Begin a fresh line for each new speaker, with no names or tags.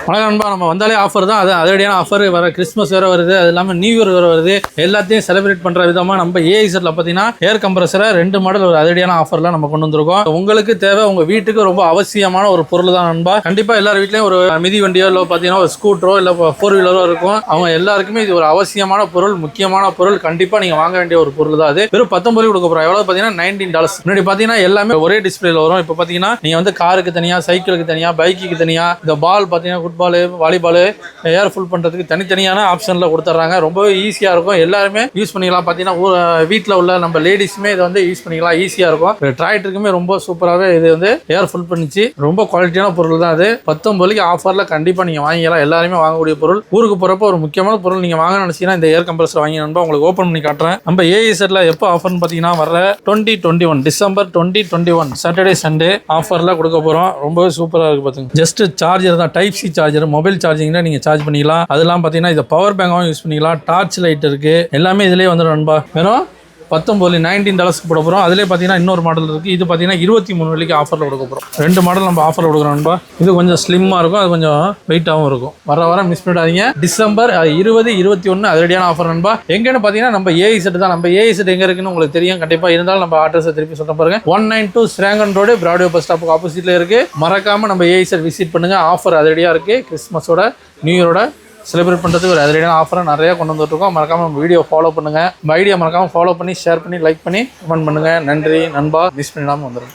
வணக்கம் நண்பா. நம்ம வந்தாலே ஆஃபர் தான். அது அதிரடியான ஆஃபர். வர கிறிஸ்மஸ் வேறு வருது, அது இல்லாமல் நியூ இயர் வேறு வருது. எல்லாத்தையும் செலிப்ரேட் பண்ணுற விதமாக நம்ம ஏஐசெட்டில் பார்த்தீங்கன்னா ஏர் கம்ப்ரஸரை 2 மாடல் ஒரு அதிரடியான ஆஃபர்லாம் நம்ம கொண்டு வந்திருக்கோம். உங்களுக்கு தேவை உங்கள் வீட்டுக்கு ரொம்ப அவசியமான ஒரு பொருள் தான் நண்பா. கண்டிப்பாக எல்லார் வீட்லையும் ஒரு மிதி வண்டியோ இல்லை பார்த்தீங்கன்னா ஒரு ஸ்கூட்டரோ இல்லை 4 வீலரோ இருக்கும். அவங்க எல்லாருக்குமே இது ஒரு அவசியமான பொருள், முக்கியமான பொருள். கண்டிப்பாக நீங்கள் வாங்க வேண்டிய ஒரு பொருள் தான். அது வெறும் 19 கொடுக்க போகிறோம். எவ்வளோ பார்த்தீங்கன்னா $19. முன்னாடி பார்த்தீங்கன்னா எல்லாமே ஒரே டிஸ்பிளேல வரும். இப்போ பார்த்தீங்கன்னா நீங்கள் வந்து காருக்கு தனியாக, சைக்கிளுக்கு தனியாக, பைக்குக்கு தனியாக, இந்த பால் பார்த்தீங்கன்னா ஃபுட்பால், வாலிபால், ஏர் ஃபுல் பண்ணுறதுக்கு தனித்தனியான ஆப்ஷனில் கொடுத்துட்றாங்க. ரொம்பவே ஈஸியாக இருக்கும். எல்லாருமே யூஸ் பண்ணிக்கலாம். பார்த்தீங்கன்னா வீட்டில் உள்ள நம்ம லேடிஸுமே இதை வந்து யூஸ் பண்ணிக்கலாம். ஈஸியாக இருக்கும். டிராக்டருக்குமே ரொம்ப சூப்பராகவே இது வந்து ஏர் ஃபுல் பண்ணிச்சு. ரொம்ப குவாலிட்டியான பொருள் தான் அது. 19 ஆஃபரில் கண்டிப்பாக நீங்கள் வாங்கிக்கலாம். எல்லாருமே வாங்கக்கூடிய பொருள். ஊருக்கு போகிறப்ப ஒரு முக்கியமான பொருள் நீங்கள் வாங்க நினச்சிங்கன்னா இந்த ஏர் கம்ப்ரஸர் வாங்கி நண்பா. உங்களுக்கு ஓப்பன் பண்ணி காட்டுறேன். நம்ம ஏஐசெட்டில் எப்போ ஆஃபர்னு பார்த்தீங்கன்னா வர 2021 டிசம்பர் 2021 சாட்டர்டே சண்டே ஆஃபரில் கொடுக்க போகிறோம். ரொம்பவே சூப்பராக இருக்குது. பார்த்துங்க, ஜஸ்ட் சார்ஜர் தான், டைப் சி சார்ஜர், மொபைல் சார்ஜிங்ல நீங்க சார்ஜ் பண்ணிக்கலாம். அதெல்லாம் பாத்தீங்கன்னா இது பவர் பேங்காவும் யூஸ் பண்ணிக்கலாம். டார்ச் லைட் இருக்கு. எல்லாமே இதுலயே வந்துடும் நண்பா. வெறும் $19 போட போகிறோம். அதிலே பார்த்தீங்கன்னா இன்னொரு மாடல் இருக்குது. இது பார்த்தீங்கன்னா 23 ஆஃபரில் கொடுக்க போகிறோம். 2 மாடல் நம்ம ஆஃபரில் கொடுக்குறோம் நண்பா. இது கொஞ்சம் ஸ்லிம்மாக இருக்கும், அது கொஞ்சம் வெயிட்டாகவும் இருக்கும். வர மிஸ் பண்ணிடாதீங்க. டிசம்பர் 20, 21 அதிரடியான ஆஃபர் நண்பா. எங்கன்னு பார்த்தீங்கன்னா நம்ம ஏஐசெட் தான். நம்ம ஏஐசெட் எங்கே இருக்குன்னு உங்களுக்கு தெரியும் கண்டிப்பாக. இருந்தாலும் நம்ம அட்ரஸை திருப்பி சொல்ல பாருங்க. 192 ஸ்ரேங்கன் ரோடு, பிராட்வே பஸ் ஸ்டாப்புக்கு ஆப்போசிட்ல இருக்கு. மறக்காம நம்ம ஏஐசெட் விசிட் பண்ணுங்க. ஆஃபர் அதிரடியாக இருக்கு. கிறிஸ்மஸோட நியூ இயரோட செலிப்ரேட் பண்ணுறதுக்கு ஒரு அதிரடியான ஆஃபரை நிறையா கொண்டு வந்துட்டுருக்கோம். மறக்காமல் நம்ம வீடியோ ஃபாலோ பண்ணுங்கள். நம்ம ஐடியா மறக்காமல் ஃபாலோ பண்ணி, ஷேர் பண்ணி, லைக் பண்ணி, கமெண்ட் பண்ணுங்கள். நன்றி நண்பா. மிஸ் பண்ணிடாமல் வந்துடுங்க.